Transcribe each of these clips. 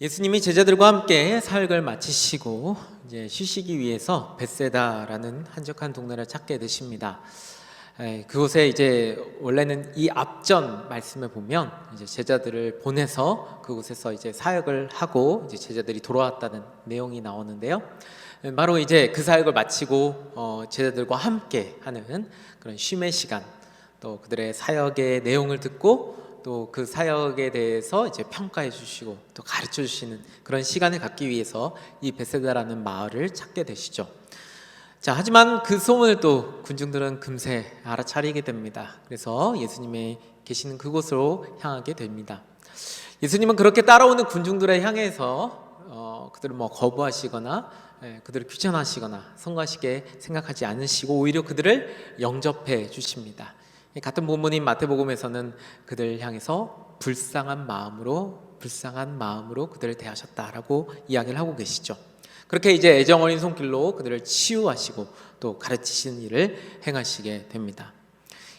예수님이 제자들과 함께 사역을 마치시고 이제 쉬시기 위해서 벳세다라는 한적한 동네를 찾게 되십니다. 그곳에 이제 원래는 이 앞전 말씀에 보면 이제 제자들을 보내서 그곳에서 이제 사역을 하고 이제 제자들이 돌아왔다는 내용이 나오는데요. 바로 이제 그 사역을 마치고 제자들과 함께 하는 그런 쉼의 시간, 또 그들의 사역의 내용을 듣고 또 그 사역에 대해서 이제 평가해 주시고 또 가르쳐 주시는 그런 시간을 갖기 위해서 이 벳세다라는 마을을 찾게 되시죠. 자, 하지만 그 소문을 또 군중들은 금세 알아차리게 됩니다. 그래서 예수님이 계시는 그곳으로 향하게 됩니다. 예수님은 그렇게 따라오는 군중들을 향해서 그들을 거부하시거나 그들을 귀찮아하시거나 성가시게 생각하지 않으시고 오히려 그들을 영접해 주십니다. 같은 본문인 마태복음에서는 그들을 향해서 불쌍한 마음으로 그들을 대하셨다라고 이야기를 하고 계시죠. 그렇게 이제 애정 어린 손길로 그들을 치유하시고 또 가르치시는 일을 행하시게 됩니다.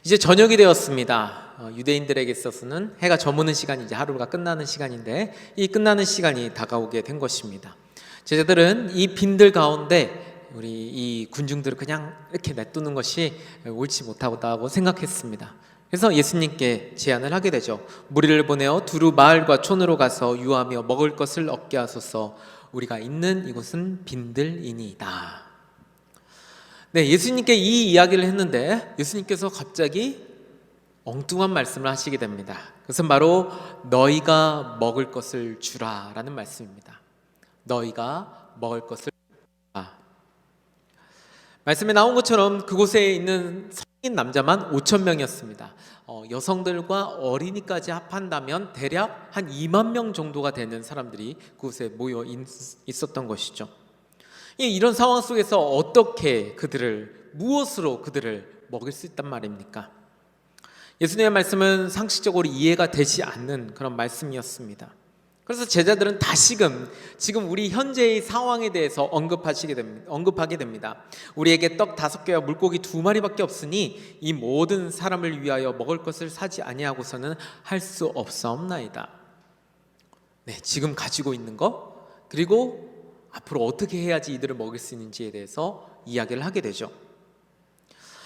이제 저녁이 되었습니다. 유대인들에게 있어서는 해가 저무는 시간이 이제 하루가 끝나는 시간인데 이 끝나는 시간이 다가오게 된 것입니다. 제자들은 이 빈들 가운데 우리 이 군중들을 그냥 이렇게 냅두는 것이 옳지 못하다고 생각했습니다. 그래서 예수님께 제안을 하게 되죠. 무리를 보내어 두루 마을과 촌으로 가서 유하며 먹을 것을 얻게 하소서. 우리가 있는 이곳은 빈들이니이다. 네, 예수님께 이 이야기를 했는데 예수님께서 갑자기 엉뚱한 말씀을 하시게 됩니다. 그것은 바로 너희가 먹을 것을 주라라는 말씀입니다. 너희가 먹을 것을 주라. 말씀에 나온 것처럼 그곳에 있는 성인 남자만 5천 명이었습니다. 여성들과 어린이까지 합한다면 대략 한 2만 명 정도가 되는 사람들이 그곳에 모여 있었던 것이죠. 이런 상황 속에서 어떻게 무엇으로 그들을 먹일 수 있단 말입니까? 예수님의 말씀은 상식적으로 이해가 되지 않는 그런 말씀이었습니다. 그래서 제자들은 다시금 지금 우리 현재의 상황에 대해서 언급하게 됩니다. 우리에게 떡 5개와 물고기 2마리밖에 없으니 이 모든 사람을 위하여 먹을 것을 사지 아니하고서는 할 수 없사옵나이다. 네, 지금 가지고 있는 것 그리고 앞으로 어떻게 해야지 이들을 먹일 수 있는지에 대해서 이야기를 하게 되죠.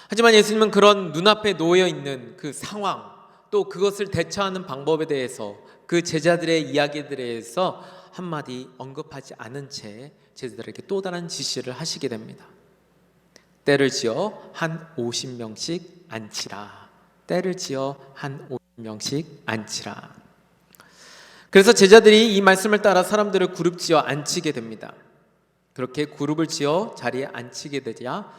하지만 예수님은 그런 눈앞에 놓여 있는 그 상황 또 그것을 대처하는 방법에 대해서 그 제자들의 이야기들에 대해서 한마디 언급하지 않은 채 제자들에게 또 다른 지시를 하시게 됩니다. 때를 지어 한 50명씩 앉히라. 때를 지어 한 50명씩 앉히라. 그래서 제자들이 이 말씀을 따라 사람들을 그룹 지어 앉히게 됩니다. 그렇게 그룹을 지어 자리에 앉히게 되자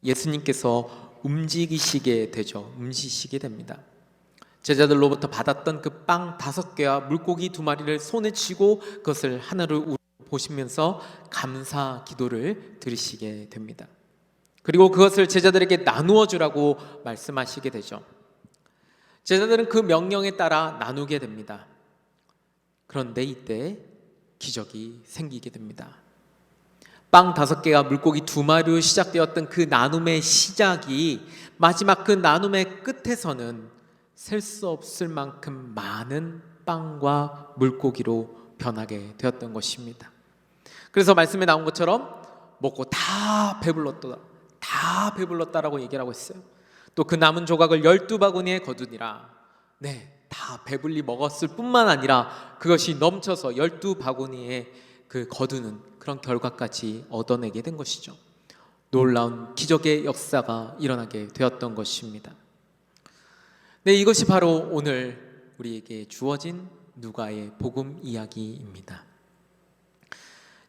예수님께서 움직이시게 됩니다. 제자들로부터 받았던 그 빵 5개와 물고기 2마리를 손에 쥐고 그것을 하늘을 보시면서 감사 기도를 드리시게 됩니다. 그리고 그것을 제자들에게 나누어 주라고 말씀하시게 되죠. 제자들은 그 명령에 따라 나누게 됩니다. 그런데 이때 기적이 생기게 됩니다. 빵 5개와 물고기 2마리로 시작되었던 그 나눔의 시작이 마지막 그 나눔의 끝에서는 셀 수 없을 만큼 많은 빵과 물고기로 변하게 되었던 것입니다. 그래서 말씀에 나온 것처럼 먹고 다 배불렀다라고 얘기를 하고 있어요. 또 그 남은 조각을 12바구니에 거두니라. 네, 다 배불리 먹었을 뿐만 아니라 그것이 넘쳐서 12바구니에 거두는 그런 결과까지 얻어내게 된 것이죠. 놀라운 기적의 역사가 일어나게 되었던 것입니다. 네, 이것이 바로 오늘 우리에게 주어진 누가의 복음 이야기입니다.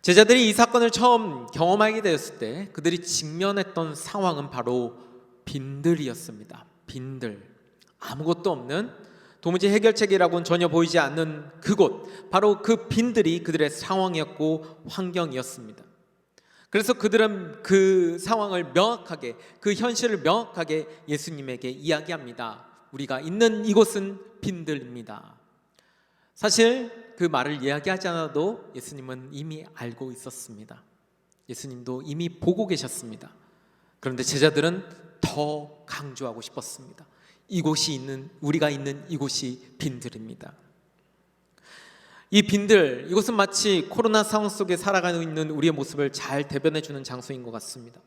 제자들이 이 사건을 처음 경험하게 되었을 때 그들이 직면했던 상황은 바로 빈들이었습니다. 빈들, 아무것도 없는 도무지 해결책이라고는 전혀 보이지 않는 그곳, 바로 그 빈들이 그들의 상황이었고 환경이었습니다. 그래서 그들은 그 상황을 명확하게, 그 현실을 명확하게 예수님에게 이야기합니다. 우리가 있는 이곳은 빈들입니다. 사실 그 말을 이야기하지 않아도 예수님은 이미 알고 있었습니다. 예수님도 이미 보고 계셨습니다. 그런데 제자들은 더 강조하고 싶었습니다. 우리가 있는 이곳이 빈들입니다. 이 빈들, 이곳은 마치 코로나 상황 속에 살아가고 있는 우리의 모습을 잘 대변해주는 장소인 것 같습니다.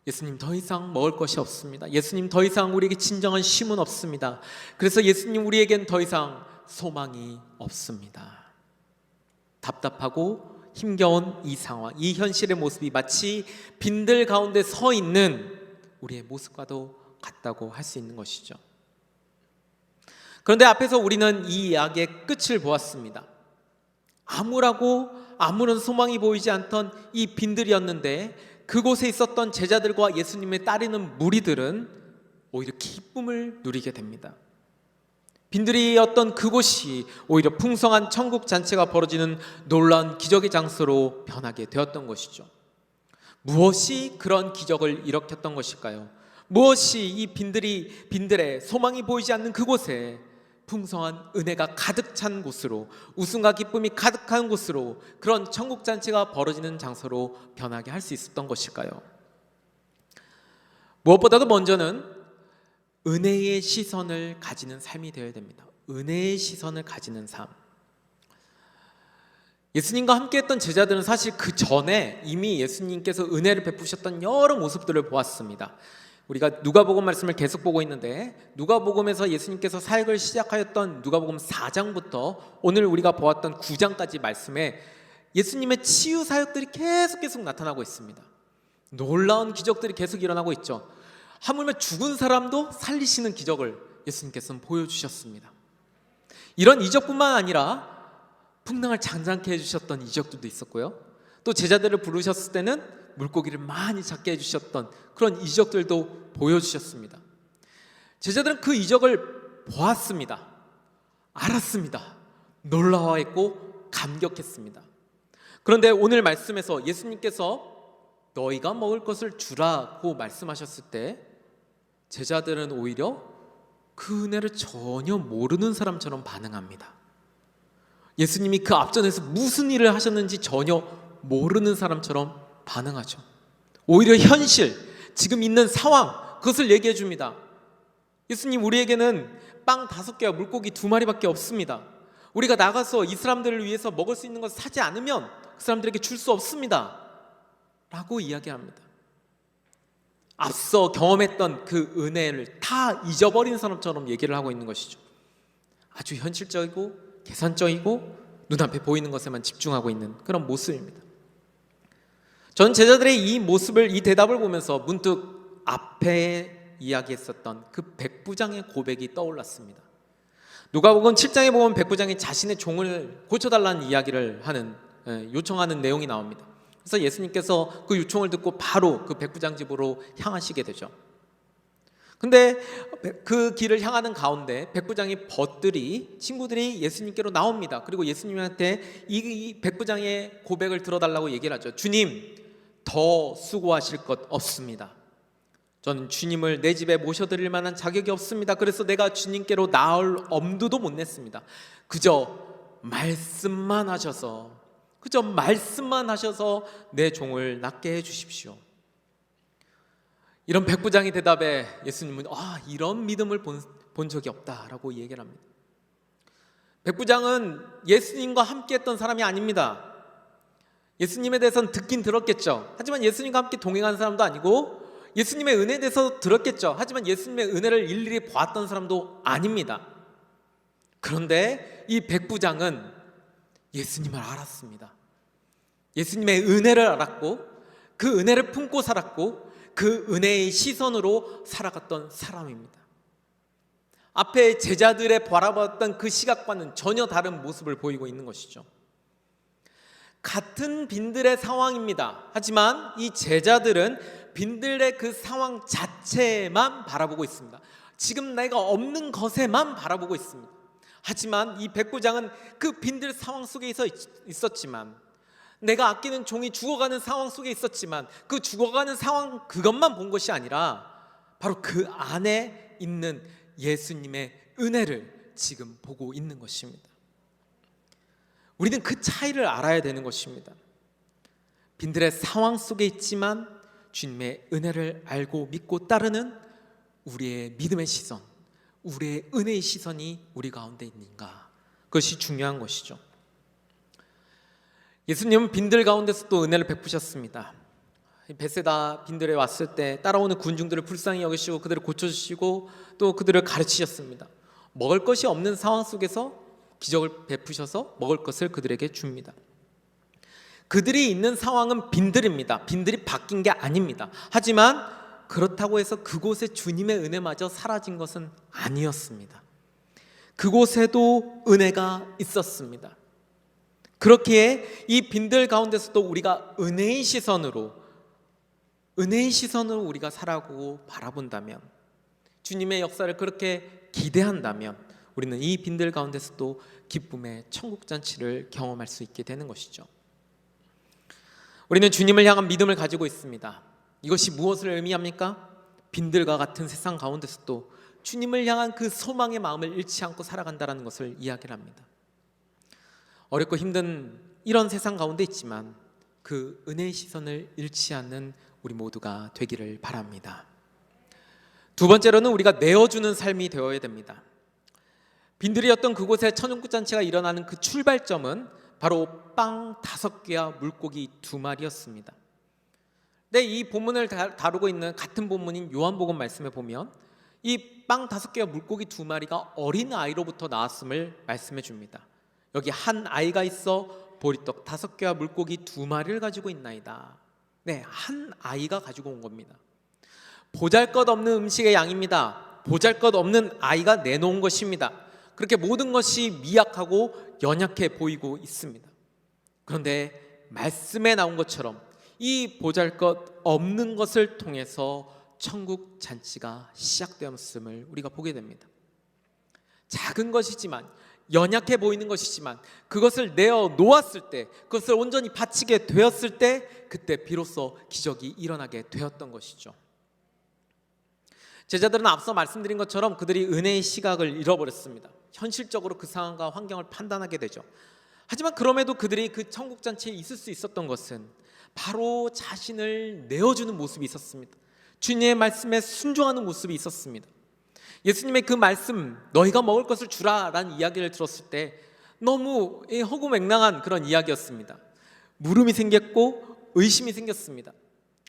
예수님, 더 이상 먹을 것이 없습니다. 예수님, 더 이상 우리에게 진정한 쉼은 없습니다. 그래서 예수님, 우리에겐 더 이상 소망이 없습니다. 답답하고 힘겨운 이 상황, 이 현실의 모습이 마치 빈들 가운데 서 있는 우리의 모습과도 같다고 할 수 있는 것이죠. 그런데 앞에서 우리는 이 이야기의 끝을 보았습니다. 암울하고 아무런 소망이 보이지 않던 이 빈들이었는데 그곳에 있었던 제자들과 예수님의 따르는 무리들은 오히려 기쁨을 누리게 됩니다. 빈들이었던 그곳이 오히려 풍성한 천국 잔치가 벌어지는 놀라운 기적의 장소로 변하게 되었던 것이죠. 무엇이 그런 기적을 일으켰던 것일까요? 무엇이 이 빈들의 소망이 보이지 않는 그곳에 풍성한 은혜가 가득 찬 곳으로, 웃음과 기쁨이 가득한 곳으로, 그런 천국 잔치가 벌어지는 장소로 변하게 할 수 있었던 것일까요? 무엇보다도 먼저는 은혜의 시선을 가지는 삶이 되어야 됩니다. 은혜의 시선을 가지는 삶. 예수님과 함께했던 제자들은 사실 그 전에 이미 예수님께서 은혜를 베푸셨던 여러 모습들을 보았습니다. 우리가 누가복음 말씀을 계속 보고 있는데, 누가복음에서 예수님께서 사역을 시작하였던 누가복음 4장부터 오늘 우리가 보았던 9장까지 말씀에 예수님의 치유 사역들이 계속 나타나고 있습니다. 놀라운 기적들이 계속 일어나고 있죠. 하물며 죽은 사람도 살리시는 기적을 예수님께서는 보여주셨습니다. 이런 이적뿐만 아니라 풍랑을 잔잔케 해주셨던 이적들도 있었고요, 또 제자들을 부르셨을 때는 물고기를 많이 잡게 해주셨던 그런 이적들도 보여주셨습니다. 제자들은 그 이적을 보았습니다. 알았습니다. 놀라워했고 감격했습니다. 그런데 오늘 말씀에서 예수님께서 너희가 먹을 것을 주라고 말씀하셨을 때 제자들은 오히려 그 은혜를 전혀 모르는 사람처럼 반응합니다. 예수님이 그 앞전에서 무슨 일을 하셨는지 전혀 모르는 사람처럼 반응하죠. 오히려 현실, 지금 있는 상황, 그것을 얘기해 줍니다. 예수님, 우리에게는 빵 5개와 물고기 2마리밖에 없습니다. 우리가 나가서 이 사람들을 위해서 먹을 수 있는 것을 사지 않으면 그 사람들에게 줄 수 없습니다 라고 이야기합니다. 앞서 경험했던 그 은혜를 다 잊어버린 사람처럼 얘기를 하고 있는 것이죠. 아주 현실적이고 계산적이고 눈앞에 보이는 것에만 집중하고 있는 그런 모습입니다. 전 제자들의 이 모습을, 이 대답을 보면서 문득 앞에 이야기했었던 그 백부장의 고백이 떠올랐습니다. 누가복음 7장에 보면 백부장이 자신의 종을 고쳐달라는 이야기를 하는, 요청하는 내용이 나옵니다. 그래서 예수님께서 그 요청을 듣고 바로 그 백부장 집으로 향하시게 되죠. 근데 그 길을 향하는 가운데 백부장의 친구들이 예수님께로 나옵니다. 그리고 예수님한테 이 백부장의 고백을 들어달라고 얘기를 하죠. 주님, 더 수고하실 것 없습니다. 저는 주님을 내 집에 모셔드릴 만한 자격이 없습니다. 그래서 내가 주님께로 나올 엄두도 못 냈습니다. 그저 말씀만 하셔서 내 종을 낫게 해주십시오. 이런 백부장의 대답에 예수님은 이런 믿음을 본 적이 없다라고 얘기를 합니다. 백부장은 예수님과 함께 했던 사람이 아닙니다. 예수님에 대해서는 듣긴 들었겠죠. 하지만 예수님과 함께 동행한 사람도 아니고 예수님의 은혜에 대해서 들었겠죠. 하지만 예수님의 은혜를 일일이 보았던 사람도 아닙니다. 그런데 이 백부장은 예수님을 알았습니다. 예수님의 은혜를 알았고 그 은혜를 품고 살았고 그 은혜의 시선으로 살아갔던 사람입니다. 앞에 제자들의 바라봤던 그 시각과는 전혀 다른 모습을 보이고 있는 것이죠. 같은 빈들의 상황입니다. 하지만 이 제자들은 빈들의 그 상황 자체만 바라보고 있습니다. 지금 내가 없는 것에만 바라보고 있습니다. 하지만 이 백부장은 그 빈들 상황 속에 있었지만, 내가 아끼는 종이 죽어가는 상황 속에 있었지만, 그 죽어가는 상황 그것만 본 것이 아니라 바로 그 안에 있는 예수님의 은혜를 지금 보고 있는 것입니다. 우리는 그 차이를 알아야 되는 것입니다. 빈들의 상황 속에 있지만 주님의 은혜를 알고 믿고 따르는 우리의 믿음의 시선, 우리의 은혜의 시선이 우리 가운데 있는가, 그것이 중요한 것이죠. 예수님은 빈들 가운데서 또 은혜를 베푸셨습니다. 베세다 빈들에 왔을 때 따라오는 군중들을 불쌍히 여기시고 그들을 고쳐주시고 또 그들을 가르치셨습니다. 먹을 것이 없는 상황 속에서 기적을 베푸셔서 먹을 것을 그들에게 줍니다. 그들이 있는 상황은 빈들입니다. 빈들이 바뀐 게 아닙니다. 하지만 그렇다고 해서 그곳에 주님의 은혜마저 사라진 것은 아니었습니다. 그곳에도 은혜가 있었습니다. 그렇기에 이 빈들 가운데서도 우리가 은혜의 시선으로 우리가 살아가고 바라본다면, 주님의 역사를 그렇게 기대한다면 우리는 이 빈들 가운데서도 기쁨의 천국잔치를 경험할 수 있게 되는 것이죠. 우리는 주님을 향한 믿음을 가지고 있습니다. 이것이 무엇을 의미합니까? 빈들과 같은 세상 가운데서도 주님을 향한 그 소망의 마음을 잃지 않고 살아간다는 것을 이야기를 합니다. 어렵고 힘든 이런 세상 가운데 있지만 그 은혜의 시선을 잃지 않는 우리 모두가 되기를 바랍니다. 두 번째로는 우리가 내어주는 삶이 되어야 됩니다. 빈들이었던 그곳에 천국잔치가 일어나는 그 출발점은 바로 빵 5개와 물고기 2마리였습니다. 네, 이 본문을 다루고 있는 같은 본문인 요한복음 말씀에 보면 이 빵 5개와 물고기 2마리가 어린 아이로부터 나왔음을 말씀해 줍니다. 여기 한 아이가 있어 보리떡 5개와 물고기 2마리를 가지고 있나이다. 네, 한 아이가 가지고 온 겁니다. 보잘것없는 음식의 양입니다. 보잘것없는 아이가 내놓은 것입니다. 그렇게 모든 것이 미약하고 연약해 보이고 있습니다. 그런데 말씀에 나온 것처럼 이 보잘것없는 것을 통해서 천국 잔치가 시작되었음을 우리가 보게 됩니다. 작은 것이지만, 연약해 보이는 것이지만 그것을 내어 놓았을 때, 그것을 온전히 바치게 되었을 때 그때 비로소 기적이 일어나게 되었던 것이죠. 제자들은 앞서 말씀드린 것처럼 그들이 은혜의 시각을 잃어버렸습니다. 현실적으로 그 상황과 환경을 판단하게 되죠. 하지만 그럼에도 그들이 그 천국잔치에 있을 수 있었던 것은 바로 자신을 내어주는 모습이 있었습니다. 주님의 말씀에 순종하는 모습이 있었습니다. 예수님의 그 말씀, 너희가 먹을 것을 주라 라는 이야기를 들었을 때 너무 허구맹랑한 그런 이야기였습니다. 물음이 생겼고 의심이 생겼습니다.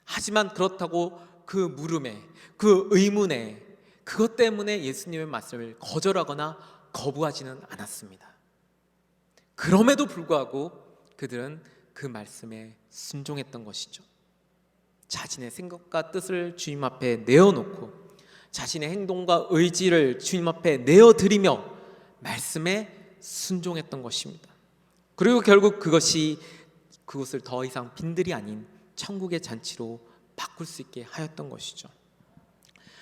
하지만 그렇다고 그 물음에, 그 의문에, 그것 때문에 예수님의 말씀을 거절하거나 거부하지는 않았습니다. 그럼에도 불구하고 그들은 그 말씀에 순종했던 것이죠. 자신의 생각과 뜻을 주님 앞에 내어놓고 자신의 행동과 의지를 주님 앞에 내어드리며 말씀에 순종했던 것입니다. 그리고 결국 그것을 더 이상 빈들이 아닌 천국의 잔치로 바꿀 수 있게 하였던 것이죠.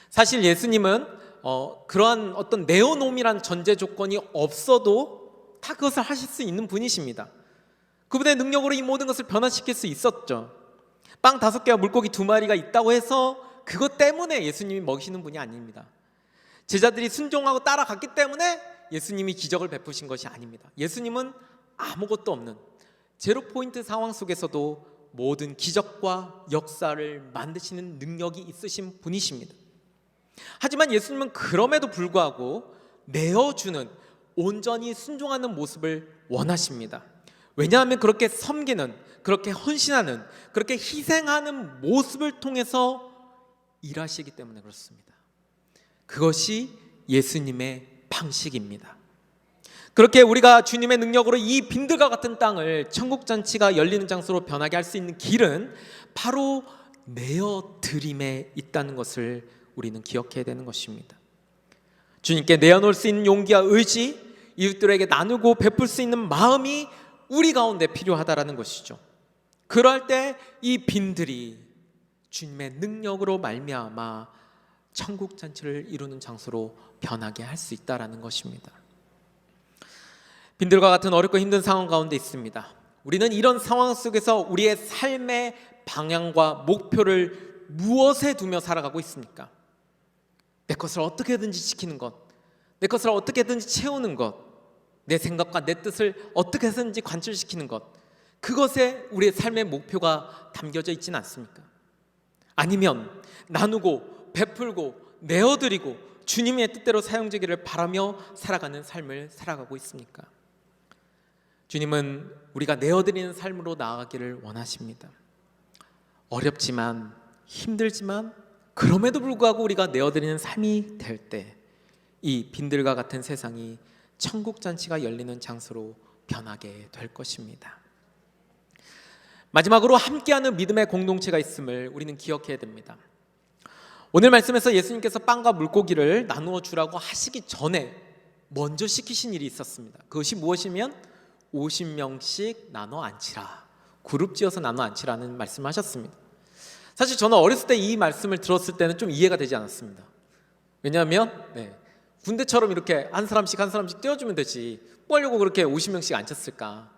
사실 예수님은 그러한 어떤 내어놓음이란 전제 조건이 없어도 다 그것을 하실 수 있는 분이십니다. 그분의 능력으로 이 모든 것을 변화시킬 수 있었죠. 빵 5개와 물고기 2마리가 있다고 해서 그것 때문에 예수님이 먹이시는 분이 아닙니다. 제자들이 순종하고 따라갔기 때문에 예수님이 기적을 베푸신 것이 아닙니다. 예수님은 아무것도 없는 제로 포인트 상황 속에서도 모든 기적과 역사를 만드시는 능력이 있으신 분이십니다. 하지만 예수님은 그럼에도 불구하고 내어주는, 온전히 순종하는 모습을 원하십니다. 왜냐하면 그렇게 섬기는, 그렇게 헌신하는, 그렇게 희생하는 모습을 통해서 일하시기 때문에 그렇습니다. 그것이 예수님의 방식입니다. 그렇게 우리가 주님의 능력으로 이 빈들과 같은 땅을 천국잔치가 열리는 장소로 변하게 할 수 있는 길은 바로 내어드림에 있다는 것을 우리는 기억해야 되는 것입니다. 주님께 내어놓을 수 있는 용기와 의지, 이웃들에게 나누고 베풀 수 있는 마음이 우리 가운데 필요하다라는 것이죠. 그럴 때 이 빈들이 주님의 능력으로 말미암아 천국 잔치를 이루는 장소로 변하게 할 수 있다라는 것입니다. 빈들과 같은 어렵고 힘든 상황 가운데 있습니다. 우리는 이런 상황 속에서 우리의 삶의 방향과 목표를 무엇에 두며 살아가고 있습니까? 내 것을 어떻게든지 지키는 것, 내 것을 어떻게든지 채우는 것, 내 생각과 내 뜻을 어떻게 해서든지 관철시키는 것, 그것에 우리의 삶의 목표가 담겨져 있지는 않습니까? 아니면 나누고 베풀고 내어드리고 주님의 뜻대로 사용되기를 바라며 살아가는 삶을 살아가고 있습니까? 주님은 우리가 내어드리는 삶으로 나아가기를 원하십니다. 어렵지만 힘들지만 그럼에도 불구하고 우리가 내어드리는 삶이 될 때 이 빈들과 같은 세상이 천국 잔치가 열리는 장소로 변하게 될 것입니다. 마지막으로 함께하는 믿음의 공동체가 있음을 우리는 기억해야 됩니다. 오늘 말씀에서 예수님께서 빵과 물고기를 나누어 주라고 하시기 전에 먼저 시키신 일이 있었습니다. 그것이 무엇이면 50명씩 나눠 앉히라, 그룹 지어서 나눠 앉히라는 말씀을 하셨습니다. 사실 저는 어렸을 때 이 말씀을 들었을 때는 좀 이해가 되지 않았습니다. 왜냐하면 군대처럼 이렇게 한 사람씩 떼어주면 되지 뭐 하려고 그렇게 50명씩 앉혔을까.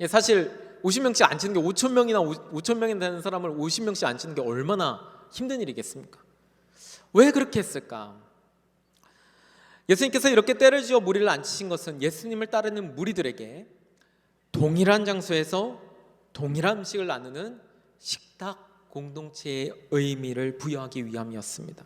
사실 50명씩 앉히는 게 5,000명이나 되는 사람을 50명씩 앉히는 게 얼마나 힘든 일이겠습니까? 왜 그렇게 했을까? 예수님께서 이렇게 때를 지어 무리를 앉히신 것은 예수님을 따르는 무리들에게 동일한 장소에서 동일한 음식을 나누는 식탁 공동체의 의미를 부여하기 위함이었습니다.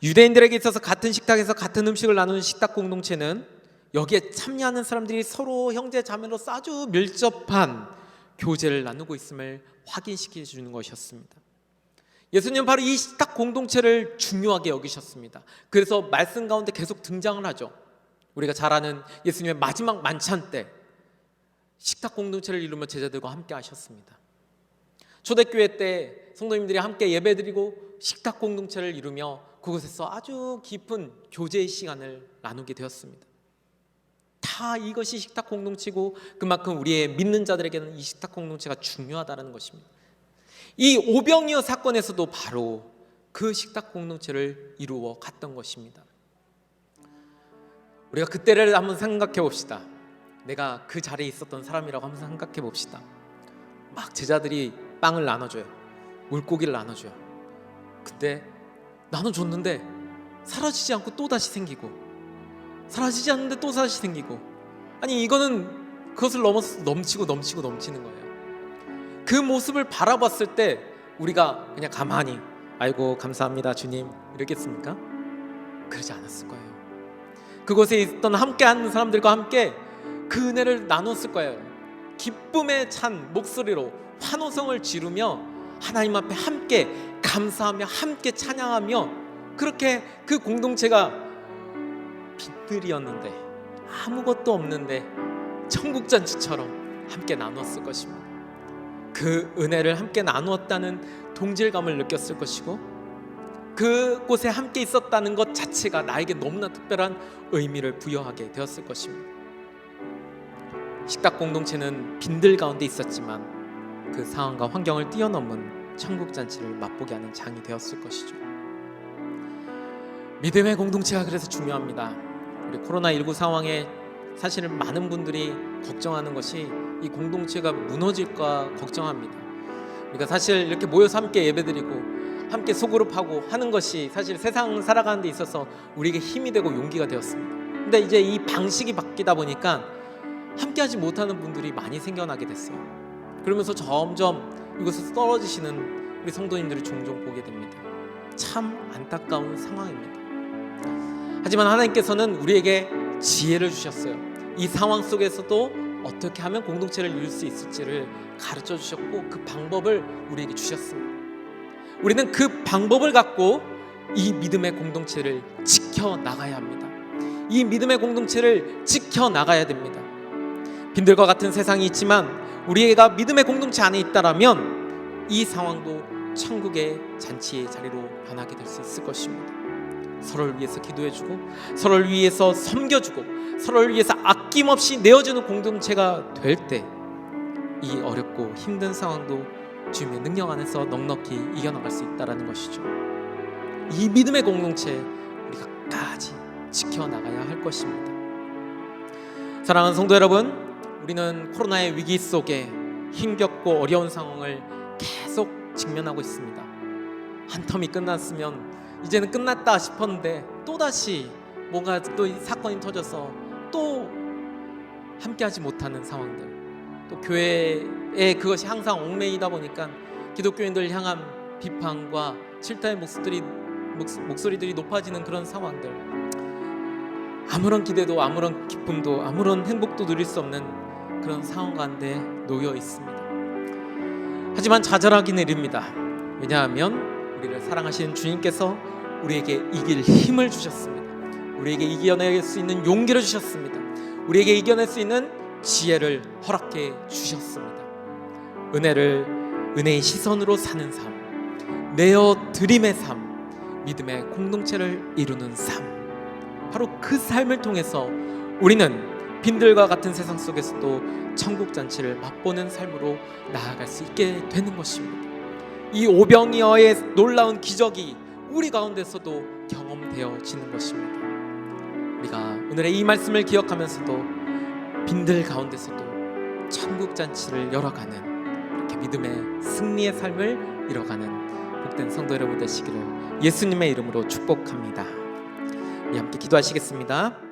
유대인들에게 있어서 같은 식탁에서 같은 음식을 나누는 식탁 공동체는 여기에 참여하는 사람들이 서로 형제 자매로서 아주 밀접한 교제를 나누고 있음을 확인시켜 주는 것이었습니다. 예수님은 바로 이 식탁 공동체를 중요하게 여기셨습니다. 그래서 말씀 가운데 계속 등장을 하죠. 우리가 잘 아는 예수님의 마지막 만찬 때 식탁 공동체를 이루며 제자들과 함께 하셨습니다. 초대교회 때 성도님들이 함께 예배드리고 식탁 공동체를 이루며 그곳에서 아주 깊은 교제의 시간을 나누게 되었습니다. 다 이것이 식탁 공동체고 그만큼 우리의 믿는 자들에게는 이 식탁 공동체가 중요하다는 것입니다. 이 오병이어 사건에서도 바로 그 식탁 공동체를 이루어 갔던 것입니다. 우리가 그때를 한번 생각해 봅시다. 내가 그 자리에 있었던 사람이라고 한번 생각해 봅시다. 막 제자들이 빵을 나눠줘요. 물고기를 나눠줘요. 근데 나눠줬는데 사라지지 않고 또다시 생기고, 사라지지 않는데 또 다시 생기고, 아니 이거는 그것을 넘어서 넘치고 넘치는 거예요. 그 모습을 바라봤을 때 우리가 그냥 가만히 아이고 감사합니다 주님 이랬겠습니까? 그러지 않았을 거예요. 그곳에 있던 함께하는 사람들과 함께 그 은혜를 나눴을 거예요. 기쁨에 찬 목소리로 환호성을 지르며 하나님 앞에 함께 감사하며 함께 찬양하며, 그렇게 그 공동체가 빈들이었는데 아무것도 없는데 천국잔치처럼 함께 나눴을 것입니다. 그 은혜를 함께 나누었다는 동질감을 느꼈을 것이고, 그곳에 함께 있었다는 것 자체가 나에게 너무나 특별한 의미를 부여하게 되었을 것입니다. 식탁 공동체는 빈들 가운데 있었지만 그 상황과 환경을 뛰어넘은 천국잔치를 맛보게 하는 장이 되었을 것이죠. 믿음의 공동체가 그래서 중요합니다. 우리 코로나19 상황에 사실은 많은 분들이 걱정하는 것이 이 공동체가 무너질까 걱정합니다. 우리가 사실 이렇게 모여서 함께 예배드리고 함께 소그룹하고 하는 것이 사실 세상 살아가는 데 있어서 우리에게 힘이 되고 용기가 되었습니다. 근데 이제 이 방식이 바뀌다 보니까 함께하지 못하는 분들이 많이 생겨나게 됐어요. 그러면서 점점 이곳에서 떨어지시는 우리 성도님들을 종종 보게 됩니다. 참 안타까운 상황입니다. 하지만 하나님께서는 우리에게 지혜를 주셨어요. 이 상황 속에서도 어떻게 하면 공동체를 이룰 수 있을지를 가르쳐 주셨고 그 방법을 우리에게 주셨습니다. 우리는 그 방법을 갖고 이 믿음의 공동체를 지켜나가야 합니다. 이 믿음의 공동체를 지켜나가야 됩니다. 빈들과 같은 세상이 있지만 우리가 믿음의 공동체 안에 있다라면 이 상황도 천국의 잔치의 자리로 변하게 될 수 있을 것입니다. 서로를 위해서 기도해주고 서로를 위해서 섬겨주고 서로를 위해서 아낌없이 내어주는 공동체가 될 때 이 어렵고 힘든 상황도 주님의 능력 안에서 넉넉히 이겨나갈 수 있다는 것이죠. 이 믿음의 공동체 우리가 끝까지 지켜나가야 할 것입니다. 사랑하는 성도 여러분, 우리는 코로나의 위기 속에 힘겹고 어려운 상황을 계속 직면하고 있습니다. 한 텀이 끝났으면 이제는 끝났다 싶었는데 또다시 뭔가 또 사건이 터져서 또 함께하지 못하는 상황들, 또 교회에 그것이 항상 얽매이다 보니까 기독교인들 향한 비판과 질타의 목소리들이 높아지는 그런 상황들, 아무런 기대도 아무런 기쁨도 아무런 행복도 누릴 수 없는 그런 상황 가운데 놓여 있습니다. 하지만 좌절하기는 이릅니다. 왜냐하면 우리를 사랑하시는 주님께서 우리에게 이길 힘을 주셨습니다. 우리에게 이겨낼 수 있는 용기를 주셨습니다. 우리에게 이겨낼 수 있는 지혜를 허락해 주셨습니다. 은혜의 시선으로 사는 삶, 내어 드림의 삶, 믿음의 공동체를 이루는 삶, 바로 그 삶을 통해서 우리는 빈들과 같은 세상 속에서도 천국 잔치를 맛보는 삶으로 나아갈 수 있게 되는 것입니다. 이 오병이어의 놀라운 기적이 우리 가운데서도 경험되어지는 것입니다. 우리가 오늘의 이 말씀을 기억하면서도 빈들 가운데서도 천국 잔치를 열어가는 이렇게 믿음의 승리의 삶을 이뤄가는 복된 성도 여러분 되시기를 예수님의 이름으로 축복합니다. 우리 함께 기도하시겠습니다.